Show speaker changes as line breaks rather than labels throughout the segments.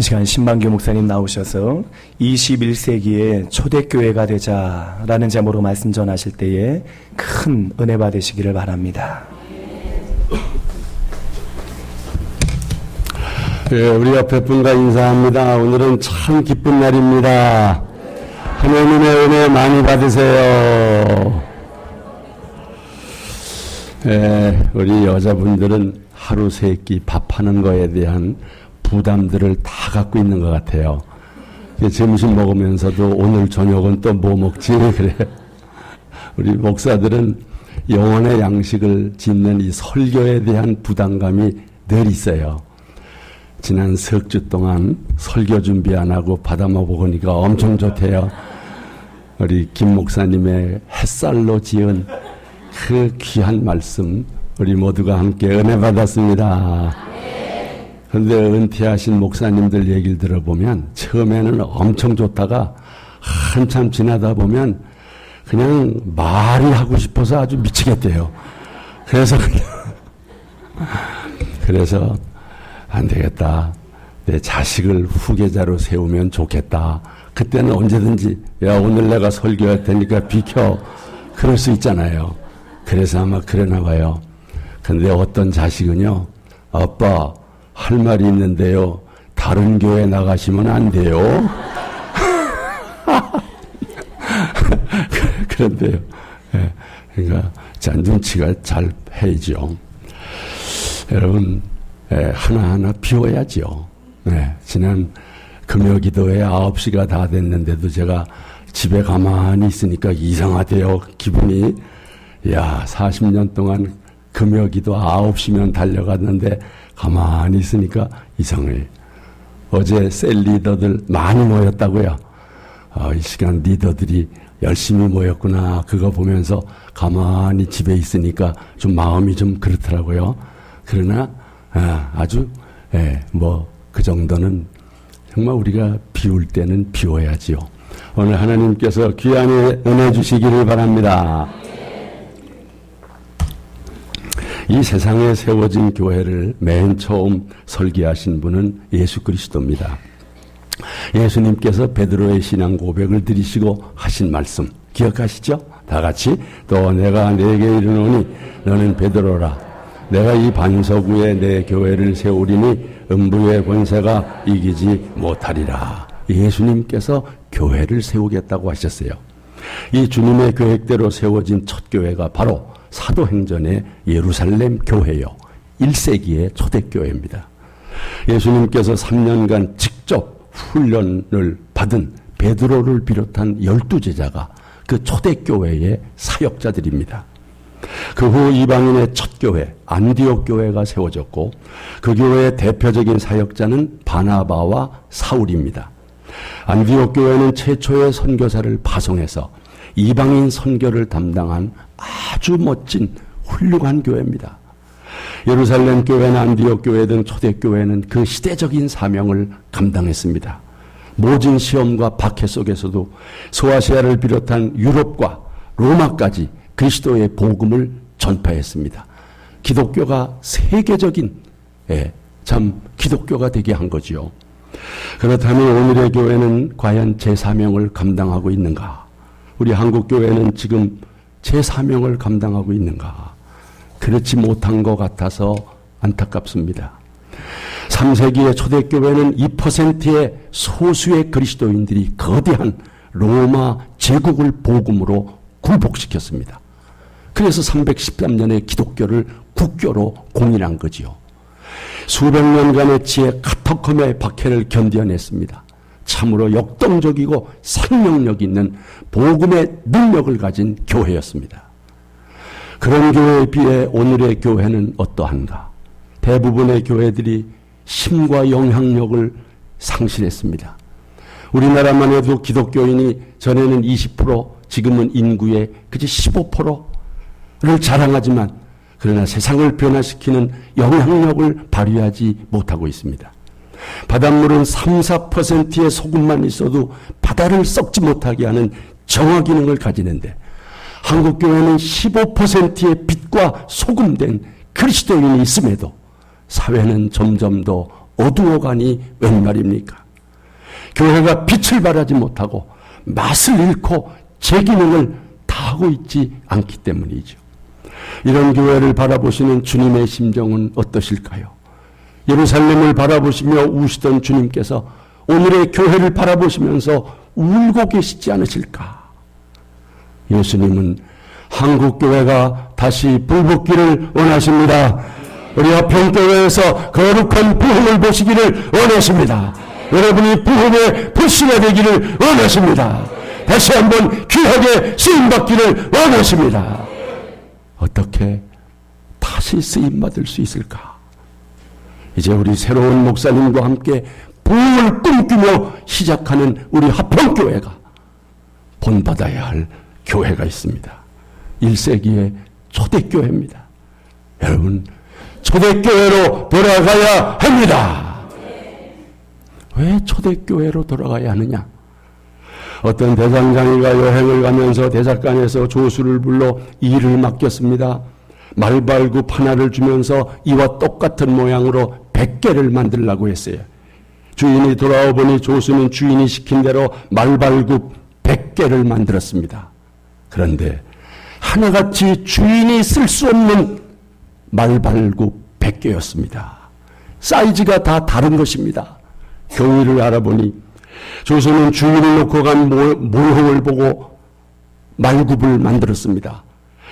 이 시간 신만교 목사님 나오셔서 21세기의 초대교회가 되자라는 제목으로 말씀 전하실 때에 큰 은혜 받으시기를 바랍니다.
예, 우리 옆에 분과 인사합니다. 오늘은 참 기쁜 날입니다. 하나님의 은혜 많이 받으세요. 예, 우리 여자분들은 하루 세 끼 밥하는 거에 대한 부담들을 다 갖고 있는 것 같아요. 점심 먹으면서도 오늘 저녁은 또 뭐 먹지? 그래. 우리 목사들은 영혼의 양식을 짓는 이 설교에 대한 부담감이 늘 있어요. 지난 석 주 동안 설교 준비 안 하고 받아 먹으니까 엄청 좋대요. 우리 김 목사님의 햇살로 지은 그 귀한 말씀 우리 모두가 함께 은혜 받았습니다. 그런데 은퇴하신 목사님들 얘기를 들어보면 처음에는 엄청 좋다가 한참 지나다 보면 그냥 말이 하고 싶어서 아주 미치겠대요. 그래서 안 되겠다. 내 자식을 후계자로 세우면 좋겠다. 그때는 언제든지 야 오늘 내가 설교할 테니까 비켜. 그럴 수 있잖아요. 그래서 아마 그러나 봐요. 근데 어떤 자식은요. 아빠 할 말이 있는데요. 다른 교회 나가시면 안 돼요. 그런데요. 예, 그러니까 눈치가 잘 해야죠. 여러분 하나하나 비워야죠. 네, 지난 금요기도회 9시가 다 됐는데도 제가 집에 가만히 있으니까 이상하대요. 기분이. 야 40년 동안 금요기도 9시면 달려갔는데 가만히 있으니까 이상해. 어제 셀 리더들 많이 모였다고요. 이 시간 리더들이 열심히 모였구나. 그거 보면서 가만히 집에 있으니까 좀 마음이 좀 그렇더라고요. 그러나 아주 그 정도는 정말 우리가 비울 때는 비워야지요. 오늘 하나님께서 귀한 은혜 주시기를 바랍니다. 이 세상에 세워진 교회를 맨 처음 설계하신 분은 예수 그리스도입니다. 예수님께서 베드로의 신앙 고백을 드리시고 하신 말씀 기억하시죠? 다 같이 또 내가 네게 이르노니 너는 베드로라. 내가 이 반석 위에 내 교회를 세우리니 음부의 권세가 이기지 못하리라. 예수님께서 교회를 세우겠다고 하셨어요. 이 주님의 계획대로 세워진 첫 교회가 바로 사도행전의 예루살렘 교회요. 1세기의 초대교회입니다. 예수님께서 3년간 직접 훈련을 받은 베드로를 비롯한 12제자가 그 초대교회의 사역자들입니다. 그 후 이방인의 첫 교회 안디옥 교회가 세워졌고 그 교회의 대표적인 사역자는 바나바와 사울입니다. 안디옥 교회는 최초의 선교사를 파송해서 이방인 선교를 담당한 아주 멋진 훌륭한 교회입니다. 예루살렘 교회나 안디옥 교회 등 초대교회는 그 시대적인 사명을 감당했습니다. 모진 시험과 박해 속에서도 소아시아를 비롯한 유럽과 로마까지 그리스도의 복음을 전파했습니다. 기독교가 세계적인 참 기독교가 되게 한 거지요. 그렇다면 오늘의 교회는 과연 제 사명을 감당하고 있는가? 우리 한국교회는 지금 제 사명을 감당하고 있는가? 그렇지 못한 것 같아서 안타깝습니다. 3세기의 초대교회는 2%의 소수의 그리스도인들이 거대한 로마 제국을 복음으로 굴복시켰습니다. 그래서 313년에 기독교를 국교로 공인한 거지요. 수백 년간의 지혜 카타콤의 박해를 견뎌냈습니다. 참으로 역동적이고 생명력 있는 복음의 능력을 가진 교회였습니다. 그런 교회에 비해 오늘의 교회는 어떠한가? 대부분의 교회들이 힘과 영향력을 상실했습니다. 우리나라만 해도 기독교인이 전에는 20%, 지금은 인구의 그저 15%를 자랑하지만 그러나 세상을 변화시키는 영향력을 발휘하지 못하고 있습니다. 바닷물은 3, 4%의 소금만 있어도 바다를 썩지 못하게 하는 정화 기능을 가지는데 한국교회는 15%의 빛과 소금된 그리스도인이 있음에도 사회는 점점 더 어두워가니 웬 말입니까? 교회가 빛을 발하지 못하고 맛을 잃고 제 기능을 다하고 있지 않기 때문이죠. 이런 교회를 바라보시는 주님의 심정은 어떠실까요? 예루살렘을 바라보시며 우시던 주님께서 오늘의 교회를 바라보시면서 울고 계시지 않으실까? 예수님은 한국교회가 다시 불붙기를 원하십니다. 우리 화평교회에서 거룩한 부흥을 보시기를 원하십니다. 여러분이 부흥의 불씨가 되기를 원하십니다. 다시 한번 귀하게 쓰임받기를 원하십니다. 어떻게 다시 쓰임받을 수 있을까? 이제 우리 새로운 목사님과 함께 부흥을 꿈꾸며 시작하는 우리 화평교회가 본받아야 할 교회가 있습니다. 1세기의 초대교회입니다. 여러분, 초대교회로 돌아가야 합니다. 왜 초대교회로 돌아가야 하느냐? 어떤 대장장이가 여행을 가면서 대작간에서 조수를 불러 일을 맡겼습니다. 말발굽 하나를 주면서 이와 똑같은 모양으로 100개를 만들라고 했어요. 주인이 돌아와 보니 조수는 주인이 시킨 대로 말발굽 100개를 만들었습니다. 그런데 하나같이 주인이 쓸 수 없는 말발굽 100개였습니다. 사이즈가 다 다른 것입니다. 경위를 알아보니 조수는 주인을 놓고 간 모형을 보고 말굽을 만들었습니다.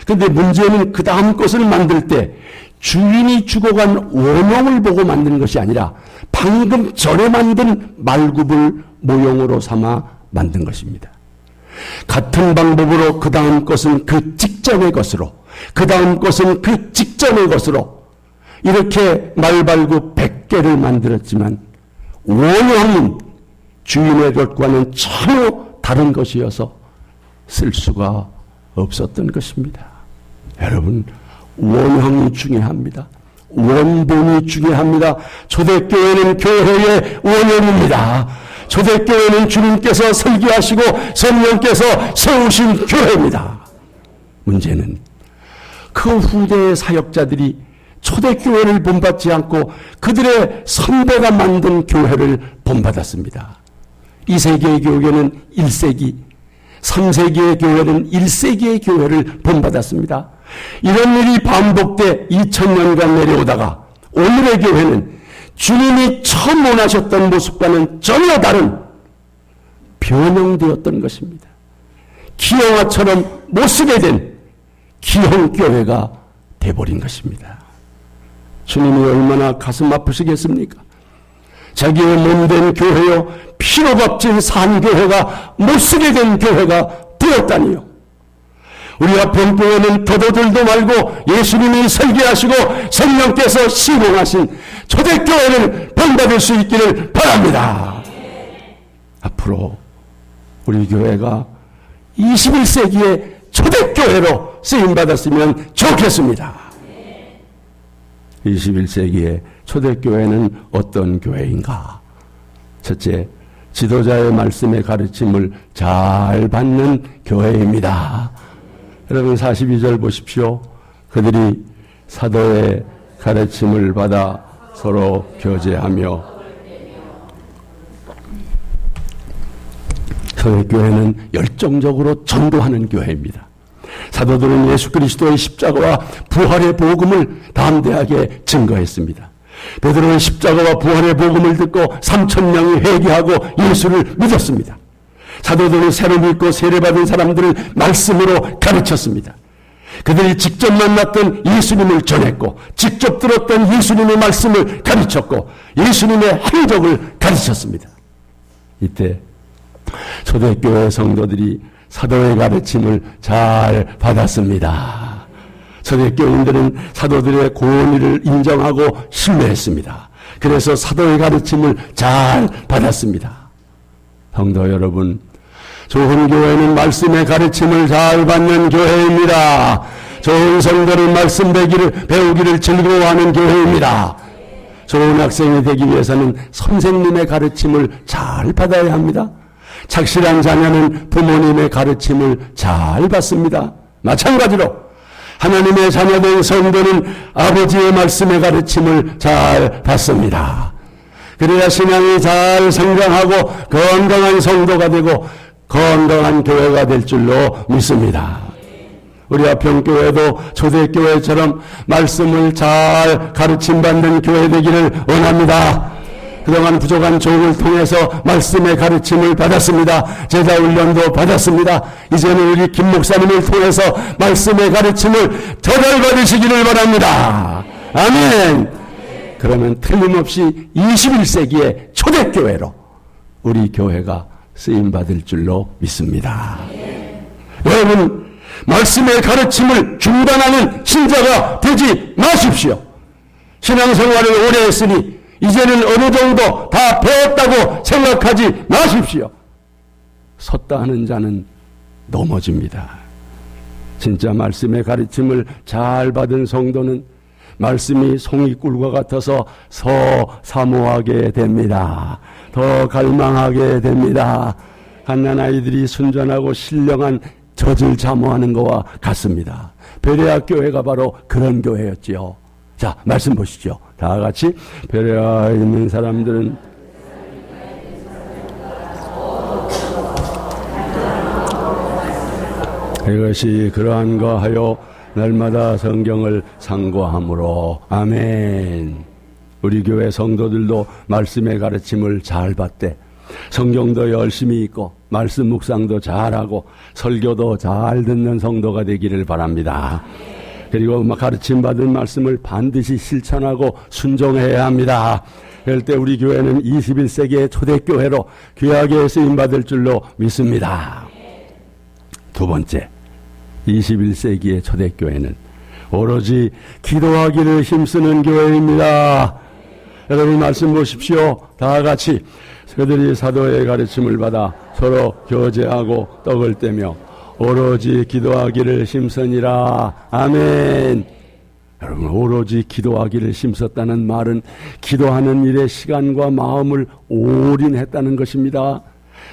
그런데 문제는 그 다음 것을 만들 때 주인이 죽어간 원형을 보고 만든 것이 아니라 방금 전에 만든 말굽을 모형으로 삼아 만든 것입니다. 같은 방법으로 그 다음 것은 그 직전의 것으로, 그 다음 것은 그 직전의 것으로 이렇게 말발굽 100개를 만들었지만 원형인 주인의 것과는 전혀 다른 것이어서 쓸 수가 없었던 것입니다. 여러분, 원형이 중요합니다. 원본이 중요합니다. 초대교회는 교회의 원형입니다. 초대교회는 주님께서 설계하시고 성령께서 세우신 교회입니다. 문제는 그 후대의 사역자들이 초대교회를 본받지 않고 그들의 선배가 만든 교회를 본받았습니다. 2세기의 교회는 1세기, 3세기의 교회는 1세기의 교회를 본받았습니다. 이런 일이 반복돼 2000년간 내려오다가 오늘의 교회는 주님이 처음 원하셨던 모습과는 전혀 다른 변형되었던 것입니다. 기형아처럼 못쓰게 된 기형교회가 돼버린 것입니다. 주님이 얼마나 가슴 아프시겠습니까? 자기의 몸된 교회요, 피로 값진 산교회가 못쓰게 된 교회가 되었다니요. 우리 화평교회는 도도들도 말고 예수님이 설계하시고 성령께서 시공하신 초대교회를 본받을 수 있기를 바랍니다. 앞으로 우리 교회가 21세기의 초대교회로 쓰임받았으면 좋겠습니다. 21세기의 초대교회는 어떤 교회인가? 첫째, 지도자의 말씀의 가르침을 잘 받는 교회입니다. 여러분 42절 보십시오. 그들이 사도의 가르침을 받아 서로 교제하며, 초대교회는 열정적으로 전도하는 교회입니다. 사도들은 예수 그리스도의 십자가와 부활의 복음을 담대하게 증거했습니다. 베드로는 십자가와 부활의 복음을 듣고 3,000명이 회개하고 예수를 믿었습니다. 사도들은 새로 믿고 세례받은 사람들을 말씀으로 가르쳤습니다. 그들이 직접 만났던 예수님을 전했고 직접 들었던 예수님의 말씀을 가르쳤고 예수님의 행적을 가르쳤습니다. 이때 초대교회 성도들이 사도의 가르침을 잘 받았습니다. 초대교인들은 사도들의 고언을 인정하고 신뢰했습니다. 그래서 사도의 가르침을 잘 받았습니다. 성도 여러분, 좋은 교회는 말씀의 가르침을 잘 받는 교회입니다. 좋은 성도는 말씀 배우기를 즐거워하는 교회입니다. 좋은 학생이 되기 위해서는 선생님의 가르침을 잘 받아야 합니다. 착실한 자녀는 부모님의 가르침을 잘 받습니다. 마찬가지로 하나님의 자녀된 성도는 아버지의 말씀의 가르침을 잘 받습니다. 그래야 신앙이 잘 성장하고 건강한 성도가 되고 건강한 교회가 될 줄로 믿습니다. 우리 아평교회도 초대교회처럼 말씀을 잘 가르침받는 교회 되기를 원합니다. 그동안 부족한 종을 통해서 말씀의 가르침을 받았습니다. 제자 훈련도 받았습니다. 이제는 우리 김 목사님을 통해서 말씀의 가르침을 저달 받으시기를 바랍니다. 아멘. 그러면 틀림없이 21세기의 초대교회로 우리 교회가 쓰임받을 줄로 믿습니다. 여러분, 말씀의 가르침을 중단하는 신자가 되지 마십시오. 신앙생활을 오래 했으니 이제는 어느 정도 다 배웠다고 생각하지 마십시오. 섰다 하는 자는 넘어집니다. 진짜 말씀의 가르침을 잘 받은 성도는 말씀이 송이꿀과 같아서 사모하게 됩니다. 더 갈망하게 됩니다. 갓난아이들이 순전하고 신령한 젖을 자모하는 것과 같습니다. 베레아 교회가 바로 그런 교회였지요. 자, 말씀 보시죠. 다 같이. 베레아에 있는 사람들은 이것이 그러한가 하여 날마다 성경을 상고함으로. 아멘. 우리 교회 성도들도 말씀의 가르침을 잘 받되 성경도 열심히 읽고 말씀 묵상도 잘하고 설교도 잘 듣는 성도가 되기를 바랍니다. 그리고 가르침받은 말씀을 반드시 실천하고 순종해야 합니다. 그럴 때 우리 교회는 21세기의 초대교회로 귀하게 쓰임받을 줄로 믿습니다. 두 번째, 21세기의 초대교회는 오로지 기도하기를 힘쓰는 교회입니다. 여러분 말씀 보십시오. 다 같이. 그들이 사도의 가르침을 받아 서로 교제하고 떡을 떼며 오로지 기도하기를 힘쓰니라. 아멘. 여러분, 오로지 기도하기를 힘썼다는 말은 기도하는 일에 시간과 마음을 올인했다는 것입니다.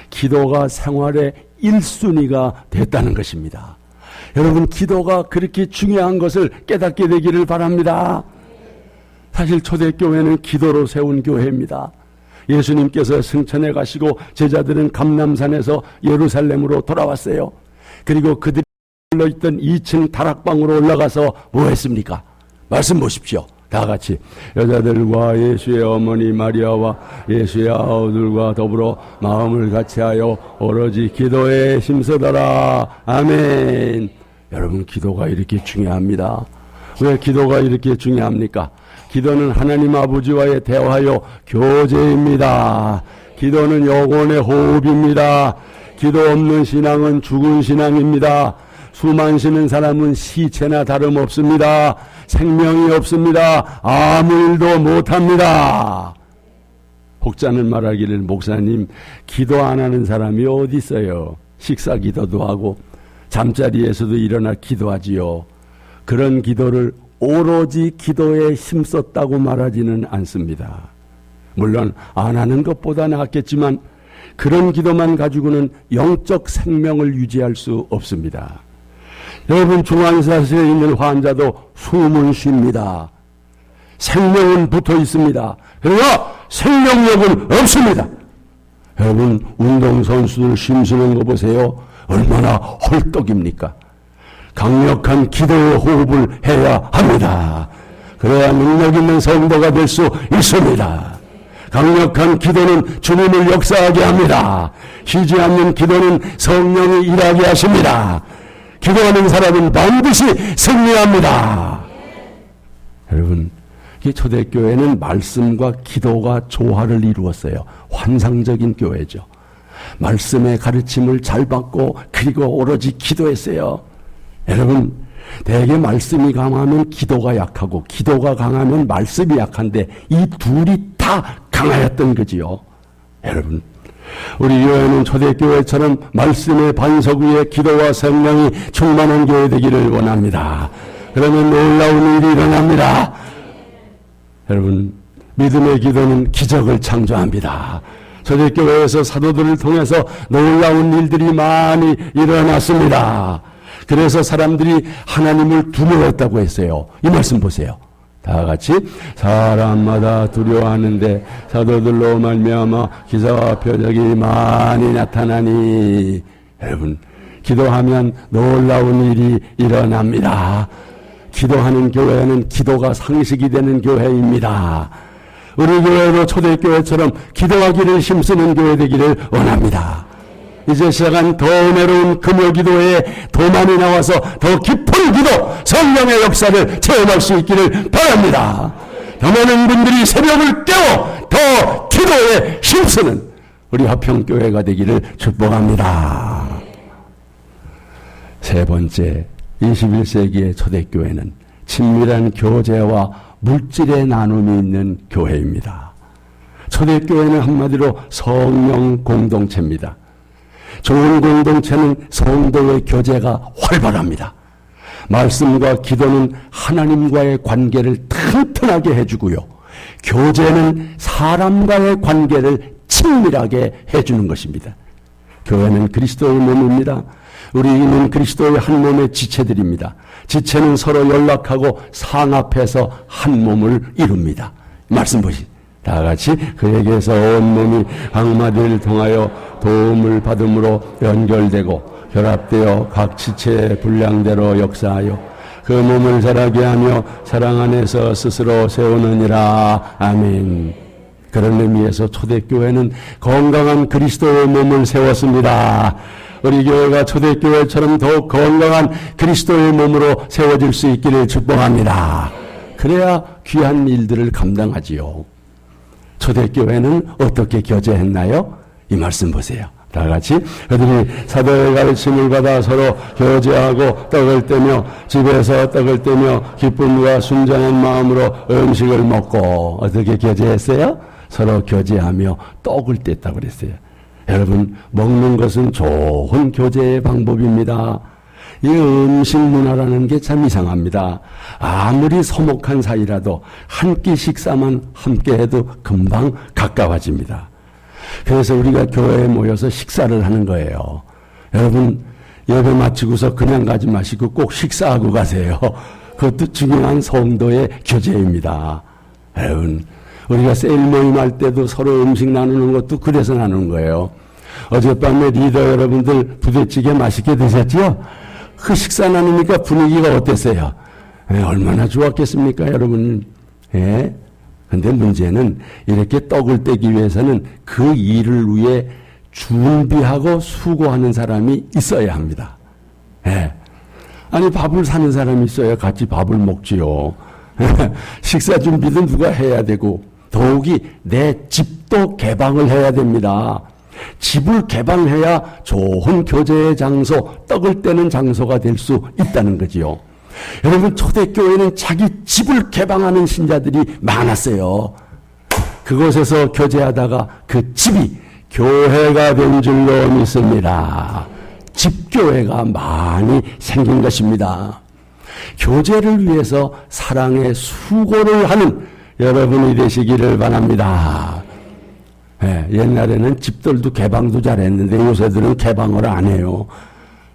기도가 생활의 1순위가 됐다는 것입니다. 여러분, 기도가 그렇게 중요한 것을 깨닫게 되기를 바랍니다. 사실 초대교회는 기도로 세운 교회입니다. 예수님께서 승천해 가시고 제자들은 감람산에서 예루살렘으로 돌아왔어요. 그리고 그들이 있던 2층 다락방으로 올라가서 뭐 했습니까? 말씀 보십시오. 다 같이. 여자들과 예수의 어머니 마리아와 예수의 아우들과 더불어 마음을 같이하여 오로지 기도에 힘쓰더라. 아멘. 여러분, 기도가 이렇게 중요합니다. 왜 기도가 이렇게 중요합니까? 기도는 하나님 아버지와의 대화요 교제입니다. 기도는 영혼의 호흡입니다. 기도 없는 신앙은 죽은 신앙입니다. 숨 쉬는 사람은 시체나 다름없습니다. 생명이 없습니다. 아무 일도 못합니다. 혹자는 말하기를, 목사님, 기도 안 하는 사람이 어디 있어요? 식사 기도도 하고 잠자리에서도 일어나 기도하지요. 그런 기도를 오로지 기도에 힘썼다고 말하지는 않습니다. 물론 안 하는 것보다 낫겠지만 그런 기도만 가지고는 영적 생명을 유지할 수 없습니다. 여러분, 중환자실에 있는 환자도 숨은 쉽니다. 생명은 붙어 있습니다. 그러나 생명력은 없습니다. 여러분, 운동선수들 힘쓰는 거 보세요. 얼마나 헐떡입니까? 강력한 기도의 호흡을 해야 합니다. 그래야 능력 있는 성도가 될 수 있습니다. 강력한 기도는 주님을 역사하게 합니다. 쉬지 않는 기도는 성령이 일하게 하십니다. 기도하는 사람은 반드시 승리합니다. 여러분, 이 초대교회는 말씀과 기도가 조화를 이루었어요. 환상적인 교회죠. 말씀의 가르침을 잘 받고 그리고 오로지 기도했어요. 여러분, 대개 말씀이 강하면 기도가 약하고 기도가 강하면 말씀이 약한데 이 둘이 다 강하였던 거지요. 여러분, 우리 교회는 초대교회처럼 말씀의 반석 위에 기도와 성령이 충만한 교회 되기를 원합니다. 그러면 놀라운 일이 일어납니다. 여러분, 믿음의 기도는 기적을 창조합니다. 초대교회에서 사도들을 통해서 놀라운 일들이 많이 일어났습니다. 그래서 사람들이 하나님을 두려워했다고 했어요. 이 말씀 보세요. 다 같이 사람마다 두려워하는데 사도들로 말미암아 기사와 표적이 많이 나타나니. 여러분, 기도하면 놀라운 일이 일어납니다. 기도하는 교회는 기도가 상식이 되는 교회입니다. 우리 교회도 초대교회처럼 기도하기를 힘쓰는 교회 되기를 원합니다. 이제 시작한 더 은혜로운 금요기도에 더 많이 나와서 더 깊은 기도, 성령의 역사를 체험할 수 있기를 바랍니다. 더 많은 분들이 새벽을 깨워 더 기도에 힘쓰는 우리 화평교회가 되기를 축복합니다. 세 번째, 21세기의 초대교회는 친밀한 교제와 물질의 나눔이 있는 교회입니다. 초대교회는 한마디로 성령 공동체입니다. 좋은 공동체는 성도의 교제가 활발합니다. 말씀과 기도는 하나님과의 관계를 튼튼하게 해주고요. 교제는 사람과의 관계를 친밀하게 해주는 것입니다. 교회는 그리스도의 몸입니다. 우리는 그리스도의 한 몸의 지체들입니다. 지체는 서로 연락하고 상합해서 한 몸을 이룹니다. 말씀 보시. 다 같이 그에게서 온 몸이 한마디를 통하여 도움을 받음으로 연결되고 결합되어 각 지체의 분량대로 역사하여 그 몸을 자라게 하며 사랑 안에서 스스로 세우느니라. 아멘. 그런 의미에서 초대교회는 건강한 그리스도의 몸을 세웠습니다. 우리 교회가 초대교회처럼 더욱 건강한 그리스도의 몸으로 세워질 수 있기를 축복합니다. 그래야 귀한 일들을 감당하지요. 초대교회는 어떻게 교제했나요? 이 말씀 보세요. 다 같이 그들이 사도의 가르침을 받아 서로 교제하고 떡을 떼며 집에서 떡을 떼며 기쁨과 순전한 마음으로 음식을 먹고 어떻게 교제했어요? 서로 교제하며 떡을 뗐다고 그랬어요. 여러분, 먹는 것은 좋은 교제의 방법입니다. 이 음식 문화라는 게 참 이상합니다. 아무리 서먹한 사이라도 한 끼 식사만 함께 해도 금방 가까워집니다. 그래서 우리가 교회에 모여서 식사를 하는 거예요. 여러분, 예배 마치고서 그냥 가지 마시고 꼭 식사하고 가세요. 그것도 중요한 성도의 교제입니다. 여러분, 우리가 세일 모임할 때도 서로 음식 나누는 것도 그래서 나누는 거예요. 어젯밤에 리더 여러분들 부대찌개 맛있게 드셨지요? 그 식사 나누니까 분위기가 어땠어요? 얼마나 좋았겠습니까, 여러분? 예? 근데 문제는 이렇게 떡을 떼기 위해서는 그 일을 위해 준비하고 수고하는 사람이 있어야 합니다. 예. 아니, 밥을 사는 사람이 있어야 같이 밥을 먹지요. 식사 준비도 누가 해야 되고, 더욱이 내 집도 개방을 해야 됩니다. 집을 개방해야 좋은 교제의 장소, 떡을 떼는 장소가 될 수 있다는 거지요. 여러분, 초대교회는 자기 집을 개방하는 신자들이 많았어요. 그곳에서 교제하다가 그 집이 교회가 된 줄로 믿습니다. 집교회가 많이 생긴 것입니다. 교제를 위해서 사랑의 수고를 하는 여러분이 되시기를 바랍니다. 예, 옛날에는 집들도 개방도 잘했는데 요새들은 개방을 안 해요.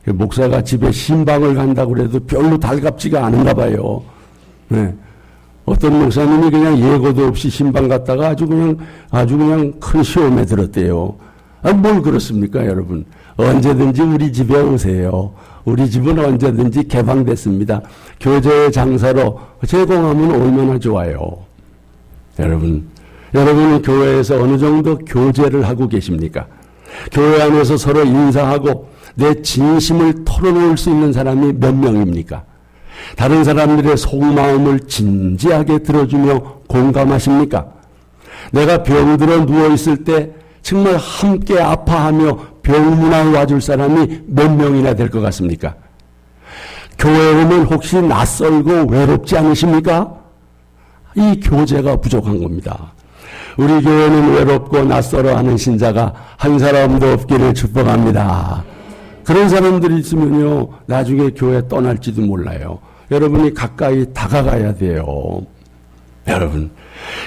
목사가 집에 신방을 간다고 그래도 별로 달갑지가 않은가 봐요. 예, 어떤 목사님이 그냥 예고도 없이 신방 갔다가 아주 그냥 큰 시험에 들었대요. 뭘 그렇습니까, 여러분? 언제든지 우리 집에 오세요. 우리 집은 언제든지 개방됐습니다. 교제의 장사로 제공하면 얼마나 좋아요. 여러분은 교회에서 어느 정도 교제를 하고 계십니까? 교회 안에서 서로 인사하고 내 진심을 털어놓을 수 있는 사람이 몇 명입니까? 다른 사람들의 속마음을 진지하게 들어주며 공감하십니까? 내가 병들어 누워있을 때 정말 함께 아파하며 병문안 와줄 사람이 몇 명이나 될 것 같습니까? 교회에 오면 혹시 낯설고 외롭지 않으십니까? 이 교제가 부족한 겁니다. 우리 교회는 외롭고 낯설어하는 신자가 한 사람도 없기를 축복합니다. 그런 사람들이 있으면요, 나중에 교회 떠날지도 몰라요. 여러분이 가까이 다가가야 돼요. 여러분,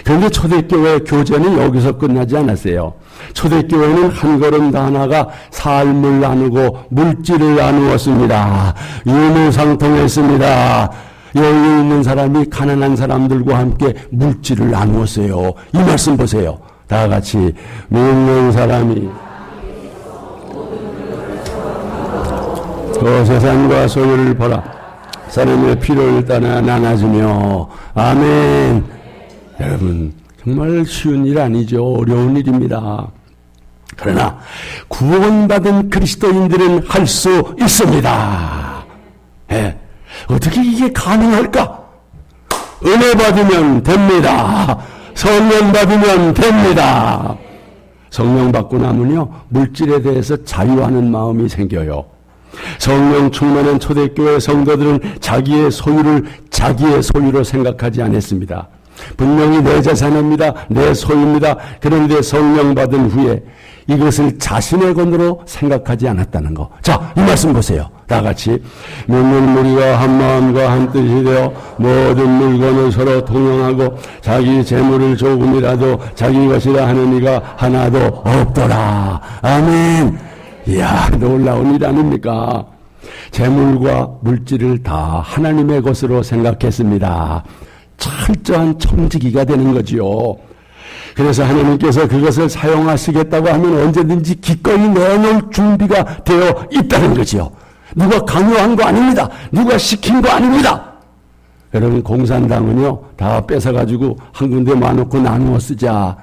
그런데 초대교회 교제는 여기서 끝나지 않았어요. 초대교회는 한 걸음 더 나아가 삶을 나누고 물질을 나누었습니다. 유무상통했습니다. 여유 있는 사람이 가난한 사람들과 함께 물질을 나누었어요. 이 말씀 보세요. 다 같이 믿는 사람이 세상과 소유를 벌어 사람의 필요를 따라 나눠주며 아멘. 여러분 정말 쉬운 일 아니죠. 어려운 일입니다. 그러나 구원받은 그리스도인들은 할 수 있습니다. 예. 어떻게 이게 가능할까? 은혜 받으면 됩니다. 성령 받으면 됩니다. 성령 받고 나면요 물질에 대해서 자유하는 마음이 생겨요. 성령 충만한 초대교회 성도들은 자기의 소유를 자기의 소유로 생각하지 않았습니다. 분명히 내 재산입니다. 내 소유입니다. 그런데 성령 받은 후에 이것을 자신의 것으로 생각하지 않았다는 거. 자, 이 말씀 보세요. 다 같이 믿는 무리가 한 마음과 한 뜻이 되어 모든 물건을 서로 통용하고 자기 재물을 조금이라도 자기 것이라 하는 이가 하나도 없더라. 아멘. 이야, 놀라운 일 아닙니까? 재물과 물질을 다 하나님의 것으로 생각했습니다. 철저한 청지기가 되는 거지요. 그래서 하나님께서 그것을 사용하시겠다고 하면 언제든지 기꺼이 내놓을 준비가 되어 있다는 거지요. 누가 강요한 거 아닙니다. 누가 시킨 거 아닙니다. 여러분 공산당은요 다 뺏어가지고 한 군데 놔놓고 나누어 쓰자.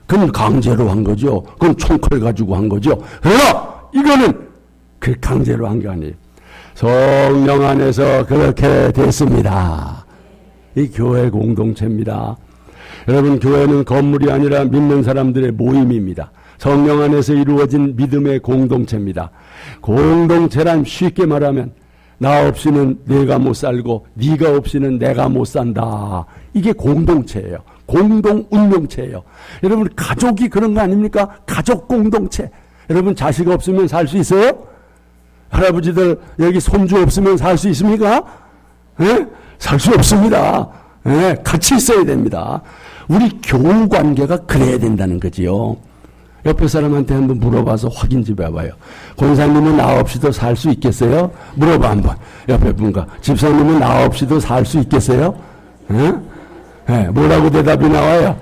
그건 강제로 한 거죠. 그건 총칼 가지고 한 거죠. 그러나 이거는 그 강제로 한 게 아니에요. 성령 안에서 그렇게 됐습니다. 이 교회 공동체입니다. 여러분 교회는 건물이 아니라 믿는 사람들의 모임입니다. 성령 안에서 이루어진 믿음의 공동체입니다. 공동체란 쉽게 말하면 나 없이는 내가 못 살고 네가 없이는 내가 못 산다. 이게 공동체예요. 공동 운명체예요. 여러분 가족이 그런 거 아닙니까? 가족 공동체. 여러분 자식 없으면 살 수 있어요? 할아버지들 여기 손주 없으면 살 수 있습니까? 예? 살 수 없습니다. 예? 같이 있어야 됩니다. 우리 교우 관계가 그래야 된다는 거지요. 옆에 사람한테 한번 물어봐서 확인 좀 해봐요. 권사님은 나 없이도 살 수 있겠어요? 물어봐 한번. 옆에 분과 집사님은 나 없이도 살 수 있겠어요? 예? 예, 뭐라고 대답이 나와요?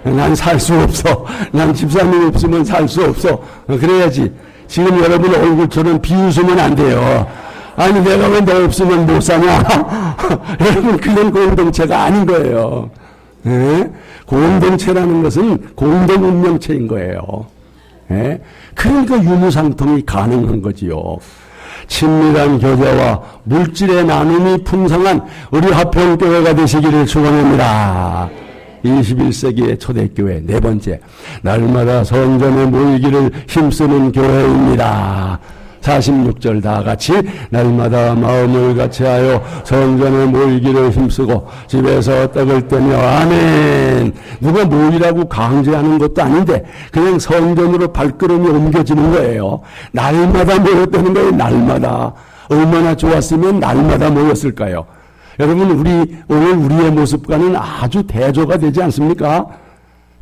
난 살 수 없어. 난 집사님 없으면 살 수 없어. 그래야지. 지금 여러분 얼굴처럼 비웃으면 안 돼요. 아니 내가 왜 너 없으면 못 사냐? 여러분 그건 공동체가 아닌 거예요. 예? 공동체라는 것은 공동 운명체인 거예요. 예? 그러니까 유무상통이 가능한 거지요. 친밀한 교제와 물질의 나눔이 풍성한 우리 화평교회가 되시기를 축원합니다. 21세기의 초대교회 네 번째, 날마다 성전에 모이기를 힘쓰는 교회입니다. 46절 다 같이 날마다 마음을 같이하여 성전에 모이기를 힘쓰고 집에서 떡을 떼며 아멘. 누가 모이라고 강제하는 것도 아닌데 그냥 성전으로 발걸음이 옮겨지는 거예요. 날마다 모였다는 거예요. 날마다. 얼마나 좋았으면 날마다 모였을까요? 여러분 오늘 우리의 모습과는 아주 대조가 되지 않습니까?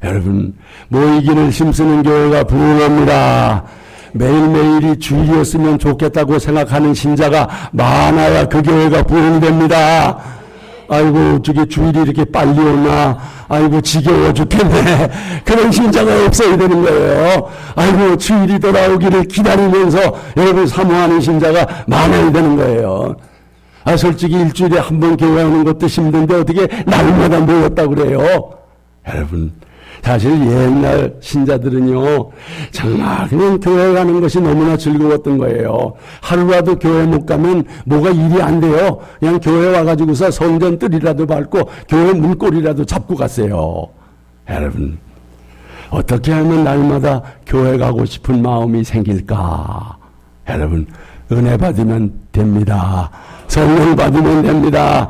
여러분 모이기를 힘쓰는 교회가 부흥합니다. 매일매일이 주일이었으면 좋겠다고 생각하는 신자가 많아야 그 교회가 부흥됩니다. 아이고 저게 주일이 이렇게 빨리 오나, 아이고 지겨워 죽겠네. 그런 신자가 없어야 되는 거예요. 아이고 주일이 돌아오기를 기다리면서 여러분 사모하는 신자가 많아야 되는 거예요. 솔직히 일주일에 한 번 교회 오는 것도 힘든데 어떻게 날마다 모였다고 그래요? 여러분 사실 옛날 신자들은요 정말 그냥 교회 가는 것이 너무나 즐거웠던 거예요. 하루라도 교회 못 가면 뭐가 일이 안 돼요. 그냥 교회 와가지고서 성전 뜰이라도 밟고 교회 문고리라도 잡고 갔어요. 여러분 어떻게 하면 날마다 교회 가고 싶은 마음이 생길까? 여러분 은혜 받으면 됩니다. 성령 받으면 됩니다.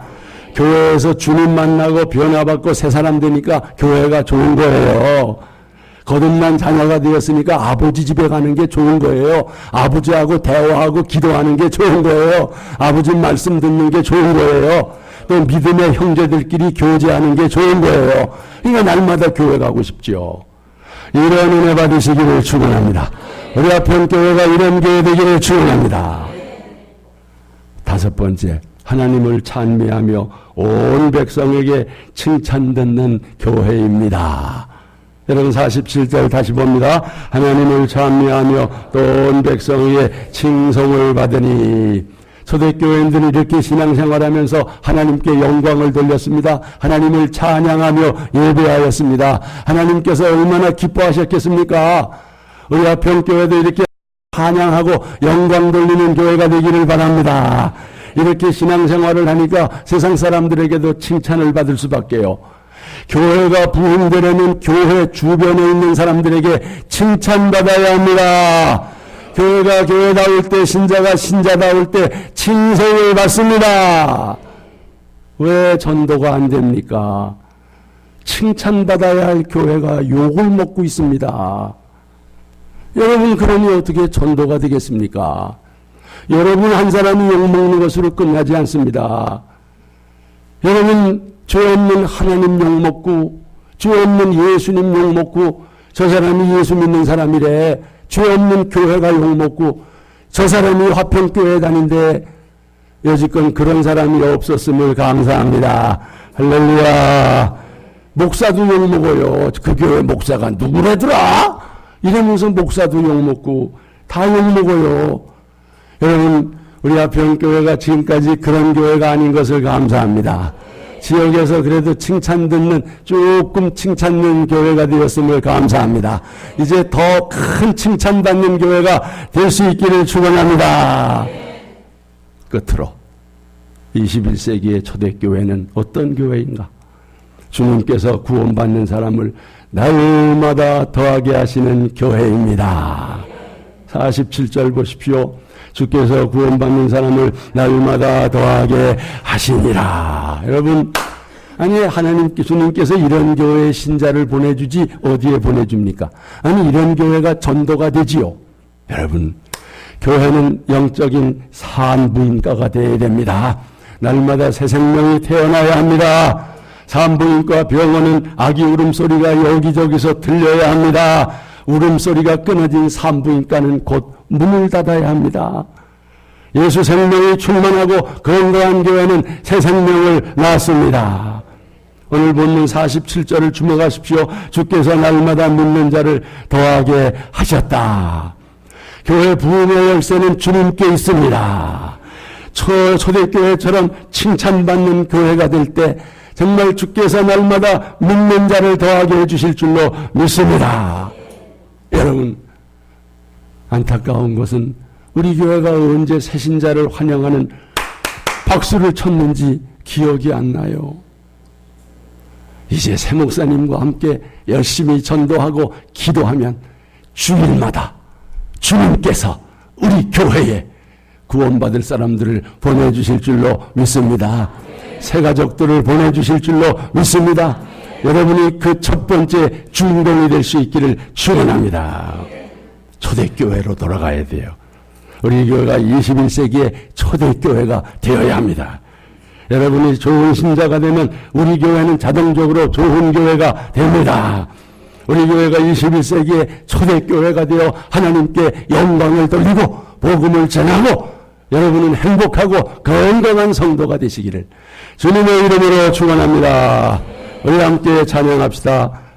교회에서 주님 만나고 변화받고 새 사람 되니까 교회가 좋은 거예요. 거듭난 자녀가 되었으니까 아버지 집에 가는 게 좋은 거예요. 아버지하고 대화하고 기도하는 게 좋은 거예요. 아버지 말씀 듣는 게 좋은 거예요. 또 믿음의 형제들끼리 교제하는 게 좋은 거예요. 그러니까 날마다 교회 가고 싶죠. 이런 은혜 받으시기를 축원합니다. 우리 화평교회가 이런 교회 되기를 축원합니다. 다섯 번째, 하나님을 찬미하며 온 백성에게 칭찬 듣는 교회입니다. 여러분 47절 다시 봅니다. 하나님을 찬미하며 또 온 백성에게 칭송을 받으니. 초대교회인들은 이렇게 신앙생활하면서 하나님께 영광을 돌렸습니다. 하나님을 찬양하며 예배하였습니다. 하나님께서 얼마나 기뻐하셨겠습니까? 우리 화평교회도 이렇게 찬양하고 영광 돌리는 교회가 되기를 바랍니다. 이렇게 신앙생활을 하니까 세상 사람들에게도 칭찬을 받을 수밖에요. 교회가 부흥되려면 교회 주변에 있는 사람들에게 칭찬받아야 합니다. 교회가 교회다울 때, 신자가 신자다울 때 칭송을 받습니다. 왜 전도가 안 됩니까? 칭찬받아야 할 교회가 욕을 먹고 있습니다. 여러분, 그러니 어떻게 전도가 되겠습니까? 여러분 한 사람이 욕먹는 것으로 끝나지 않습니다. 여러분, 죄 없는 하나님 욕먹고, 죄 없는 예수님 욕먹고, 저 사람이 예수 믿는 사람이래. 죄 없는 교회가 욕먹고, 저 사람이 화평교회 다닌데, 여지껏 그런 사람이 없었음을 감사합니다. 할렐루야. 목사도 욕먹어요. 그 교회 목사가 누구래더라? 이러면서 목사도 욕먹고, 다 욕먹어요. 여러분, 우리 화평교회가 지금까지 그런 교회가 아닌 것을 감사합니다. 지역에서 그래도 칭찬 듣는, 조금 칭찬 듣는 교회가 되었음을 감사합니다. 이제 더 큰 칭찬받는 교회가 될 수 있기를 축원합니다. 끝으로 21세기의 초대교회는 어떤 교회인가? 주님께서 구원받는 사람을 날마다 더하게 하시는 교회입니다. 47절 보십시오. 주께서 구원받는 사람을 날마다 더하게 하시니라. 여러분, 아니 하나님께, 주님께서 이런 교회에 신자를 보내주지 어디에 보내줍니까? 아니 이런 교회가 전도가 되지요. 여러분, 교회는 영적인 산부인과가 되어야 됩니다. 날마다 새 생명이 태어나야 합니다. 산부인과 병원은 아기 울음소리가 여기저기서 들려야 합니다. 울음소리가 끊어진 산부인과는 곧 문을 닫아야 합니다. 예수 생명이 충만하고 건강한 교회는 새 생명을 낳습니다. 오늘 본문 47절을 주목하십시오. 주께서 날마다 믿는 자를 더하게 하셨다. 교회 부흥의 열쇠는 주님께 있습니다. 초대교회처럼 칭찬받는 교회가 될 때 정말 주께서 날마다 믿는 자를 더하게 해주실 줄로 믿습니다. 여러분, 안타까운 것은 우리 교회가 언제 새신자를 환영하는 박수를 쳤는지 기억이 안 나요. 이제 새 목사님과 함께 열심히 전도하고 기도하면 주일마다 주님께서 우리 교회에 구원받을 사람들을 보내주실 줄로 믿습니다. 새 가족들을 보내주실 줄로 믿습니다. 여러분이 그 첫 번째 주인공이 될 수 있기를 축원합니다. 초대교회로 돌아가야 돼요. 우리 교회가 21세기의 초대교회가 되어야 합니다. 여러분이 좋은 신자가 되면 우리 교회는 자동적으로 좋은 교회가 됩니다. 우리 교회가 21세기의 초대교회가 되어 하나님께 영광을 돌리고 복음을 전하고 여러분은 행복하고 건강한 성도가 되시기를 주님의 이름으로 축원합니다. 우리 함께 찬양합시다.